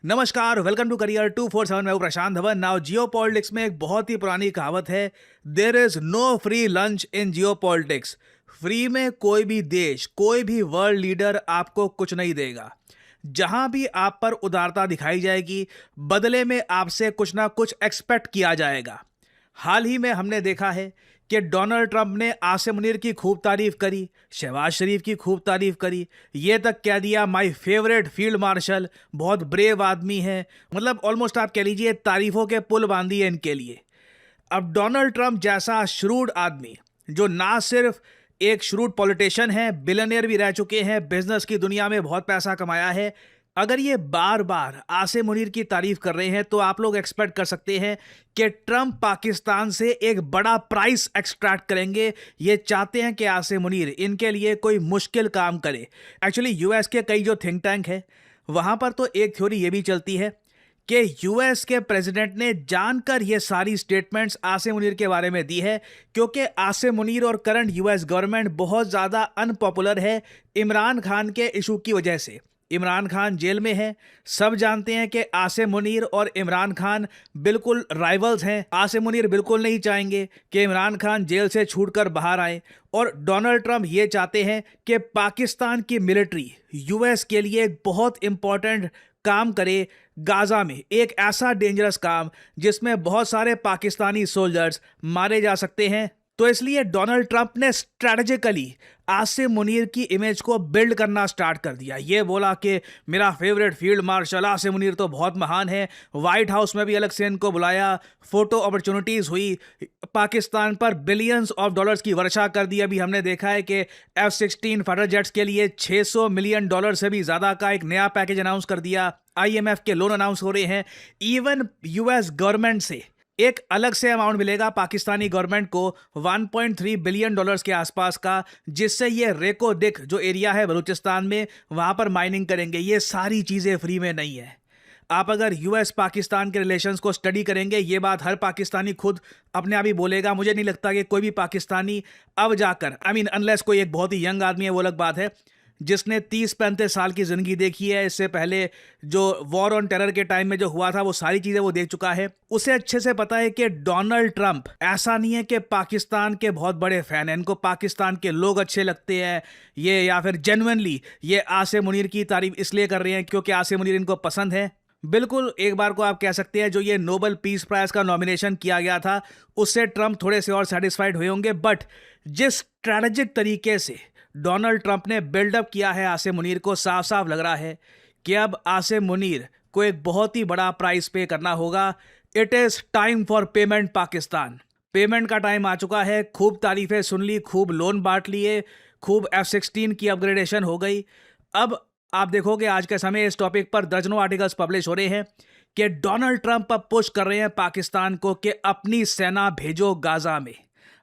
नमस्कार, welcome to career 247। मैं हूं Prashant Dhawan. Now geopolitics में एक बहुत ही पुरानी कहावत है, there is no free lunch in geopolitics. Free में कोई भी देश, कोई भी वर्ल्ड लीडर आपको कुछ नहीं देगा। जहां भी आप पर उदारता दिखाई जाएगी, बदले में आपसे कुछ ना कुछ एक्सपेक्ट किया जाएगा। हाल ही में हमने देखा है कि डोनाल्ड ट्रंप ने आसिम मुनीर की खूब तारीफ करी, शहबाज शरीफ की खूब तारीफ करी, ये तक कह दिया माय फेवरेट फील्ड मार्शल, बहुत ब्रेव आदमी है। मतलब ऑलमोस्ट आप कह लीजिए तारीफों के पुल बांध दिए इनके लिए। अब डोनाल्ड ट्रंप जैसा श्रूड आदमी, जो ना सिर्फ एक श्रूड पॉलिटिशियन है, बिलियनियर भी रह चुके हैं, बिजनेस की दुनिया में बहुत पैसा कमाया है, अगर ये बार बार आसिम मुनीर की तारीफ कर रहे हैं तो आप लोग एक्सपेक्ट कर सकते हैं कि ट्रंप पाकिस्तान से एक बड़ा प्राइस एक्सट्रैक्ट करेंगे। ये चाहते हैं कि आसिम मुनीर इनके लिए कोई मुश्किल काम करे। एक्चुअली यूएस के कई जो थिंक टैंक है, वहां पर तो एक थ्योरी ये भी चलती है कि यूएस के प्रेसिडेंट ने जानकर ये सारी स्टेटमेंट्स आसिम मुनीर के बारे में दी है, क्योंकि आसिम मुनीर और करंट यूएस गवर्नमेंट बहुत ज़्यादा अनपॉपुलर है इमरान खान के इशू की वजह से। इमरान खान जेल में है, सब जानते हैं कि आसिम मुनीर और इमरान खान बिल्कुल राइवल्स हैं। आसिम मुनीर बिल्कुल नहीं चाहेंगे कि इमरान खान जेल से छूटकर बाहर आए, और डोनाल्ड ट्रंप ये चाहते हैं कि पाकिस्तान की मिलिट्री यूएस के लिए एक बहुत इंपॉर्टेंट काम करे गाजा में, एक ऐसा डेंजरस काम जिसमें बहुत सारे पाकिस्तानी सोल्जर्स मारे जा सकते हैं। तो इसलिए डोनाल्ड ट्रंप ने स्ट्रैटेजिकली आसिम मुनीर की इमेज को बिल्ड करना स्टार्ट कर दिया। ये बोला कि मेरा favourite field marshal Asim Munir तो बहुत महान है। व्हाइट हाउस में भी अलग से इनको बुलाया, फोटो अपॉर्चुनिटीज हुई, पाकिस्तान पर बिलियंस ऑफ डॉलर्स की वर्षा कर दी। अभी हमने देखा है कि F-16 फाइटर जेट्स के लिए $600 मिलियन से भी ज्यादा का एक नया पैकेज अनाउंस कर दिया। IMF के लोन अनाउंस हो रहे हैं। इवन यूएस गवर्नमेंट से एक अलग से अमाउंट मिलेगा पाकिस्तानी गवर्नमेंट को, $1.3 बिलियन के आसपास का, जिससे ये रेको दिख जो एरिया है बलूचिस्तान में, वहां पर माइनिंग करेंगे। ये सारी चीजें फ्री में नहीं है। आप अगर यूएस पाकिस्तान के रिलेशंस को स्टडी करेंगे, ये बात हर पाकिस्तानी खुद अपने आप ही बोलेगा। मुझे नहीं लगता कि कोई भी पाकिस्तानी अब जाकर, अनलेस कोई एक बहुत ही यंग आदमी है, वो अलग बात है, जिसने 30-35 साल की ज़िंदगी देखी है, इससे पहले जो वॉर ऑन टेरर के टाइम में जो हुआ था वो सारी चीज़ें वो देख चुका है, उसे अच्छे से पता है कि डोनाल्ड ट्रंप ऐसा नहीं है कि पाकिस्तान के बहुत बड़े फ़ैन हैं, इनको पाकिस्तान के लोग अच्छे लगते हैं ये, या फिर जेन्युइनली ये आसिम मुनीर की तारीफ इसलिए कर रहे हैं क्योंकि आसिम मुनीर इनको पसंद है। बिल्कुल एक बार को आप कह सकते हैं जो ये नोबेल पीस प्राइज का नॉमिनेशन किया गया था, उससे ट्रंप थोड़े से और सेटिस्फाइड हुए होंगे। बट जिस स्ट्रैटेजिक तरीके से डोनाल्ड ट्रंप ने बिल्डअप किया है आसिम मुनीर को, साफ साफ लग रहा है कि अब आसिम मुनीर को एक बहुत ही बड़ा प्राइस पे करना होगा। It is time for payment Pakistan. Payment का टाइम आ चुका है। खूब तारीफें सुन ली, खूब लोन बांट लिए, खूब F-16 की अपग्रेडेशन हो गई। अब आप देखोगे आज के समय इस टॉपिक पर दर्जनों आर्टिकल्स पब्लिश हो रहे हैं कि डोनाल्ड ट्रंप अब पुश कर रहे हैं पाकिस्तान को कि अपनी सेना भेजो गाजा में,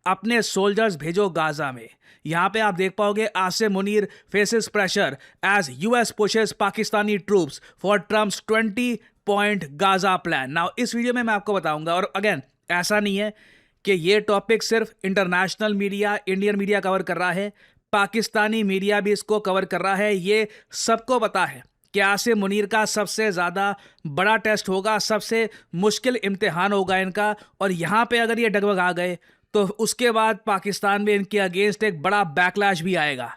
अपने सोल्जर्स भेजो गाजा में। यहां पे आप देख पाओगे Asim Munir faces pressure as US pushes Pakistani troops for Trump's 20 point Gaza plan. Now इस वीडियो में मैं आपको बताऊंगा, और अगेन ऐसा नहीं है कि ये टॉपिक सिर्फ international media, Indian media cover कर रहा है, पाकिस्तानी मीडिया भी इसको कवर कर रहा है। ये सबको पता है कि आसिम मुनीर का सबसे ज़्यादा बड़ा टेस्ट होगा, सबसे मुश्किल इम्तिहान होगा इनका, और यहाँ पे अगर ये डगमगा गए तो उसके बाद पाकिस्तान में इनके अगेंस्ट एक बड़ा बैकलैश भी आएगा।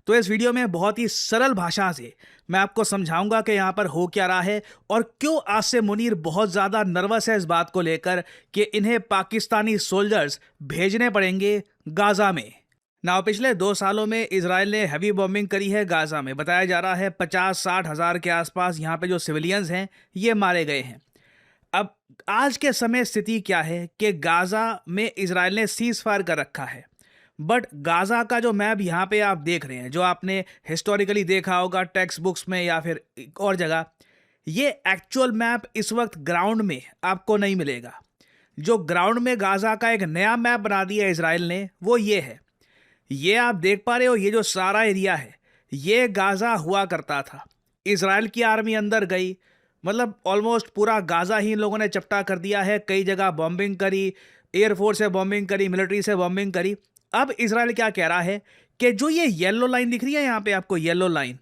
तो इस वीडियो में बहुत ही सरल भाषा से मैं आपको समझाऊंगा कि यहाँ पर हो क्या रहा है और क्यों आसिम मुनीर बहुत ज़्यादा नर्वस है इस बात को लेकर कि इन्हें पाकिस्तानी सोल्जर्स भेजने पड़ेंगे गाजा में। ना पिछले 2 सालों में इजराइल ने हैवी बॉम्बिंग करी है गाजा में। बताया जा रहा है 50-60 हज़ार के आसपास यहाँ पे जो सिविलियंस हैं ये मारे गए हैं। अब आज के समय स्थिति क्या है कि गाजा में इजराइल ने सीज फायर कर रखा है, बट गाजा का जो मैप यहाँ पे आप देख रहे हैं, जो आपने हिस्टोरिकली देखा होगा टेक्स्ट बुक्स में या फिर और जगह, ये एक्चुअल मैप इस वक्त ग्राउंड में आपको नहीं मिलेगा। जो ग्राउंड में गाजा का एक नया मैप बना दिया इजराइल ने वो ये है। ये आप देख पा रहे हो, ये जो सारा एरिया है ये गाजा हुआ करता था। इजराइल की आर्मी अंदर गई, मतलब ऑलमोस्ट पूरा गाजा ही इन लोगों ने चपटा कर दिया है। कई जगह बॉम्बिंग करी, एयरफोर्स से बॉम्बिंग करी, मिलिट्री से बॉम्बिंग करी। अब इजराइल क्या कह रहा है कि जो ये येलो लाइन दिख रही है यहाँ पे आपको, येलो लाइन,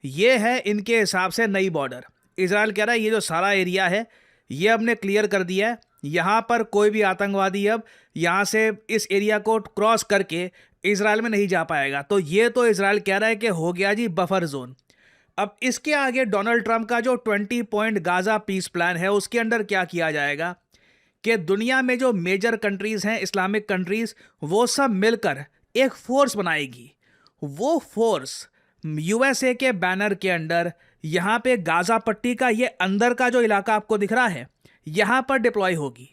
ये है इनके हिसाब से नई बॉर्डर। इजराइल कह रहा है ये जो सारा एरिया है ये हमने क्लियर कर दिया है, यहाँ पर कोई भी आतंकवादी अब यहाँ से इस एरिया को क्रॉस करके इजराइल में नहीं जा पाएगा। तो ये तो इजराइल कह रहा है कि हो गया जी बफर जोन। अब इसके आगे डोनाल्ड ट्रंप का जो 20 पॉइंट गाजा पीस प्लान है उसके अंदर क्या किया जाएगा कि दुनिया में जो मेजर कंट्रीज हैं, इस्लामिक कंट्रीज, वो सब मिलकर एक फोर्स बनाएगी। वो फोर्स यूएसए के बैनर के अंडर यहाँ पे गाजा पट्टी का ये अंदर का जो इलाका आपको दिख रहा है यहाँ पर डिप्लॉय होगी।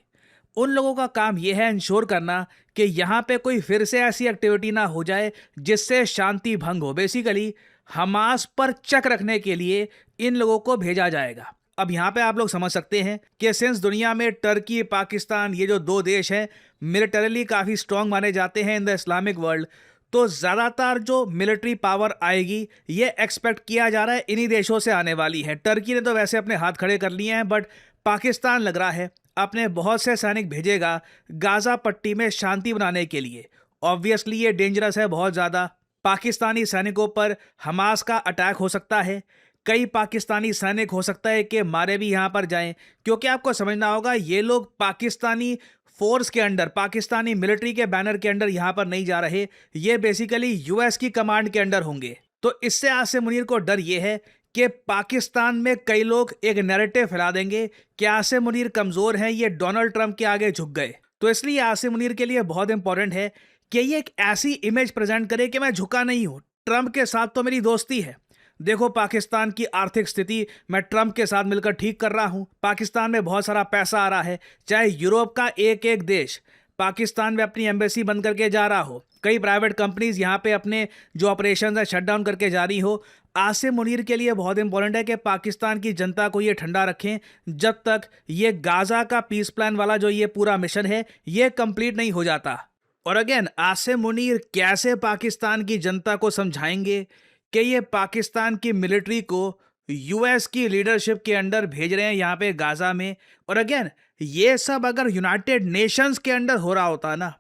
उन लोगों का काम यह है इंश्योर करना कि यहाँ पे कोई फिर से ऐसी एक्टिविटी ना हो जाए जिससे शांति भंग हो। बेसिकली हमास पर चेक रखने के लिए इन लोगों को भेजा जाएगा। अब यहाँ पे आप लोग समझ सकते हैं कि सिंस दुनिया में टर्की, पाकिस्तान, ये जो दो देश हैं मिलिटरीली काफ़ी स्ट्रांग माने जाते हैं इन द इस्लामिक वर्ल्ड, तो ज़्यादातर जो मिलिट्री पावर आएगी ये एक्सपेक्ट किया जा रहा है इन्हीं देशों से आने वाली है। टर्की ने तो वैसे अपने हाथ खड़े कर लिए हैं, बट पाकिस्तान लग रहा है अपने बहुत से सैनिक भेजेगा गाजा पट्टी में शांति बनाने के लिए। ऑब्वियसली ये डेंजरस है बहुत ज़्यादा। पाकिस्तानी सैनिकों पर हमास का अटैक हो सकता है, कई पाकिस्तानी सैनिक हो सकता है कि मारे भी यहाँ पर जाएं, क्योंकि आपको समझना होगा ये लोग पाकिस्तानी फोर्स के अंडर, पाकिस्तानी मिलिट्री के बैनर के अंडर यहाँ पर नहीं जा रहे, ये बेसिकली यूएस की कमांड के अंडर होंगे। तो इससे आसिम मुनीर को डर ये है कि पाकिस्तान में कई लोग एक नैरेटिव फैला देंगे कि आसिम मुनीर कमज़ोर हैं, ये डोनाल्ड ट्रंप के आगे झुक गए। तो इसलिए आसिम मुनीर के लिए बहुत इंपॉर्टेंट है कि ये एक ऐसी इमेज प्रेजेंट करे कि मैं झुका नहीं हूँ, ट्रंप के साथ तो मेरी दोस्ती है। देखो पाकिस्तान की आर्थिक स्थिति मैं ट्रंप के साथ मिलकर ठीक कर रहा हूँ, पाकिस्तान में बहुत सारा पैसा आ रहा है, चाहे यूरोप का एक एक देश पाकिस्तान में अपनी एम्बेसी बंद करके जा रहा हो, कई प्राइवेट कंपनीज यहाँ पे अपने जो ऑपरेशन है शट डाउन करके जा रही हो। आसिम मुनीर के लिए बहुत इंपॉर्टेंट है कि पाकिस्तान की जनता को ये ठंडा रखें जब तक ये गाजा का पीस प्लान वाला जो ये पूरा मिशन है ये कंप्लीट नहीं हो जाता। और अगेन आसिम मुनीर कैसे पाकिस्तान की जनता को समझाएंगे कि ये पाकिस्तान की मिलिट्री को यूएस की लीडरशिप के अंडर भेज रहे हैं यहाँ पे गाजा में। और अगेन ये सब अगर यूनाइटेड नेशंस के अंडर हो रहा होता ना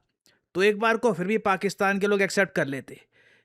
तो एक बार को फिर भी पाकिस्तान के लोग एक्सेप्ट कर लेते।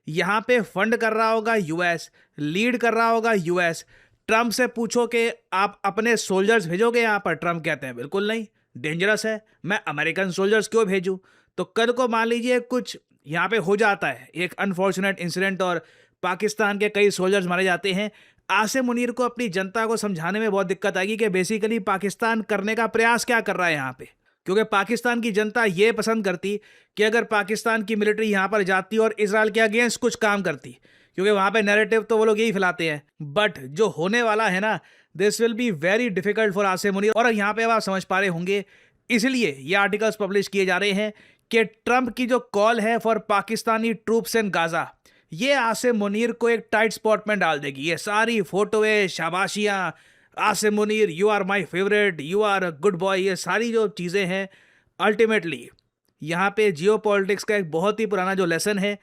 यहाँ पे फंड कर रहा होगा यूएस, लीड कर रहा होगा यूएस। ट्रंप से पूछो कि आप अपने सोल्जर्स भेजोगे यहाँ पर, ट्रंप कहते हैं बिल्कुल नहीं, डेंजरस है, मैं अमेरिकन सोल्जर्स क्यों भेजूं। तो कल को मान लीजिए कुछ यहाँ पे हो जाता है एक अनफॉर्चुनेट इंसिडेंट और पाकिस्तान के कई सोल्जर्स मारे जाते हैं, आसिम मुनीर को अपनी जनता को समझाने में बहुत दिक्कत आएगी कि बेसिकली पाकिस्तान करने का प्रयास क्या कर रहा है यहाँ पे। क्योंकि पाकिस्तान की जनता ये पसंद करती कि अगर पाकिस्तान की मिलिट्री यहाँ पर जाती और इजराइल के अगेंस्ट कुछ काम करती, क्योंकि वहाँ पे नैरेटिव तो वो लोग यही फैलाते हैं। बट जो होने वाला है ना, this will be very difficult for Asim Munir. और यहाँ पे अब आप समझ पा रहे होंगे, इसलिए ये आर्टिकल्स पब्लिश किए जा रहे हैं कि ट्रंप की जो कॉल है for Pakistani troops in Gaza, ये आसिम मुनीर को एक टाइट स्पॉट में डाल देगी। ये सारी फोटोएं, शाबाशियाँ, Asim Munir you are my favourite, you are a good boy, ये सारी जो चीज़ें हैं अल्टीमेटली यहाँ पे जियो पॉलिटिक्स का एक बहुत ही पुराना जो लेसन है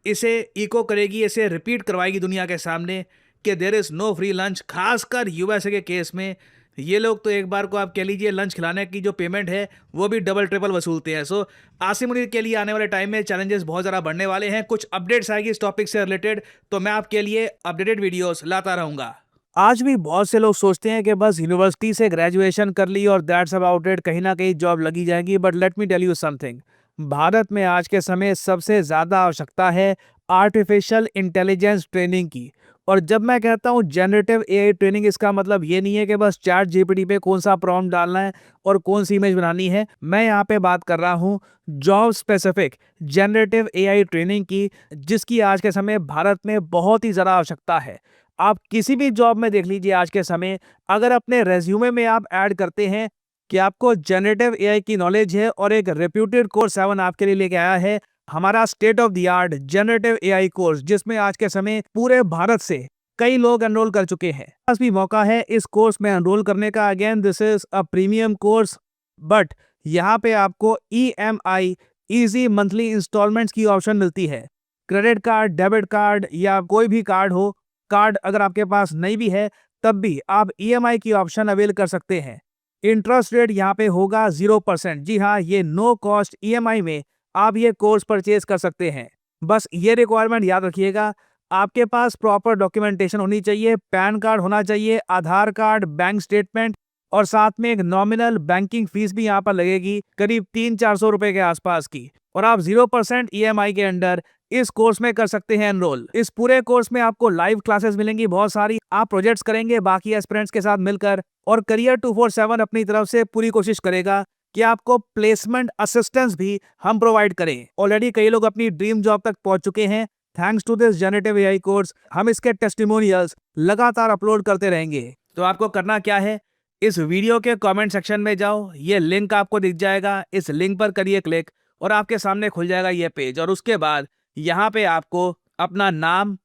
इसे इको करेगी, इसे रिपीट करवाएगी दुनिया के सामने कि there is no free lunch. खासकर यूएसए के केस में ये लोग तो एक बार को आप कह लीजिए लंच खिलाने की जो पेमेंट है वो भी डबल ट्रिपल वसूलते हैं। सो आसिम मुनीर के लिए आने वाले टाइम में चैलेंजेस बहुत ज़्यादा बढ़ने वाले हैं। कुछ अपडेट्स आएगी इस टॉपिक से रिलेटेड तो मैं आपके लिए अपडेटेड वीडियोस लाता रहूँगा। आज भी बहुत से लोग सोचते हैं कि बस यूनिवर्सिटी से ग्रेजुएशन कर ली और दैट्स अबाउट इट, कहीं ना कहीं जॉब लगी जाएगी। But let me tell you something, Bharat में आज के समय सबसे ज़्यादा आवश्यकता है आर्टिफिशियल इंटेलिजेंस ट्रेनिंग की। और जब मैं कहता हूँ जनरेटिव एआई ट्रेनिंग, इसका मतलब ये नहीं है कि बस चैट जीपीटी पे कौन सा प्रॉम्प्ट डालना है और कौन सी इमेज बनानी है। मैं यहाँ पे बात कर रहा हूँ job specific generative AI training की, जिसकी आज के समय भारत में बहुत ही ज़्यादा आवश्यकता है। आप किसी भी जॉब में देख लीजिए आज के समय, अगर अपने रेज्यूमे में आप ऐड करते हैं कि आपको जनरेटिव एआई की नॉलेज है और एक रेप्यूटेड कोर्स 7 आपके लिए लेके आया है, हमारा state of the art generative AI course, जिसमें आज के समय पूरे भारत से कई लोग एनरोल कर चुके हैं। आज भी मौका है इस कोर्स में एनरोल करने का। Again this is a premium course, but यहाँ पे आपको ईएमआई इजी मंथली इंस्टॉलमेंट्स की ऑप्शन मिलती है। क्रेडिट कार्ड, डेबिट कार्ड या कोई भी कार्ड हो, कार्ड अगर आपके पास नहीं भी है तब भी आप ईएमआई की ऑप्शन अवेल कर सकते हैं। इंटरेस्ट रेट यहाँ पे होगा 0%। जी हाँ, ये नो कॉस्ट ईएमआई में आप ये कोर्स परचेज कर सकते हैं। बस ये रिक्वायरमेंट याद रखिएगा, आपके पास प्रॉपर डॉक्यूमेंटेशन होनी चाहिए, पैन कार्ड होना चाहिए, आधार कार्ड, बैंक स्टेटमेंट और साथ में एक नॉमिनल बैंकिंग फीस भी यहाँ पर लगेगी करीब 300-400 रुपए के आसपास की। और आप 0% EMI के अंडर इस कोर्स में कर सकते हैं एनरोल। इस पूरे कोर्स में आपको लाइव क्लासेस मिलेंगी बहुत सारी, आप प्रोजेक्ट्स करेंगे बाकी एस्पिरेंट्स के साथ मिलकर, और करियर 247 अपनी तरफ से पूरी कोशिश करेगा कि आपको प्लेसमेंट असिस्टेंस भी हम प्रोवाइड करें। ऑलरेडी कई लोग अपनी ड्रीम जॉब तक पहुंच चुके हैं thanks to this generative AI course. हम इसके टेस्टिमोनियल्स लगातार अपलोड करते रहेंगे। तो आपको करना क्या है, इस वीडियो के कमेंट सेक्शन में जाओ, ये लिंक आपको दिख जाएगा, इस लिंक पर करिए क्लिक और आपके सामने खुल जाएगा ये पेज। और उसके बाद यहाँ पे आपको अपना नाम,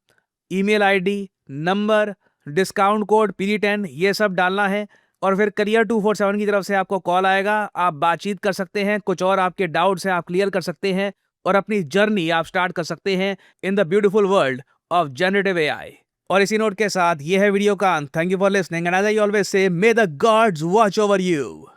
email ID, number, discount code PD10 ये सब डालना है और फिर करियर 247 की तरफ से आपको कॉल आएगा। आप बातचीत कर सकते हैं, कुछ और आपके डाउट्स हैं आप क्लियर कर सकते हैं और अपनी जर्नी आप स्टार्ट कर सकते हैं in the beautiful world of generative AI। और इसी नोट के साथ ये है वीडियो का अंत। Thank you for listening and as I always say, may the gods watch over you.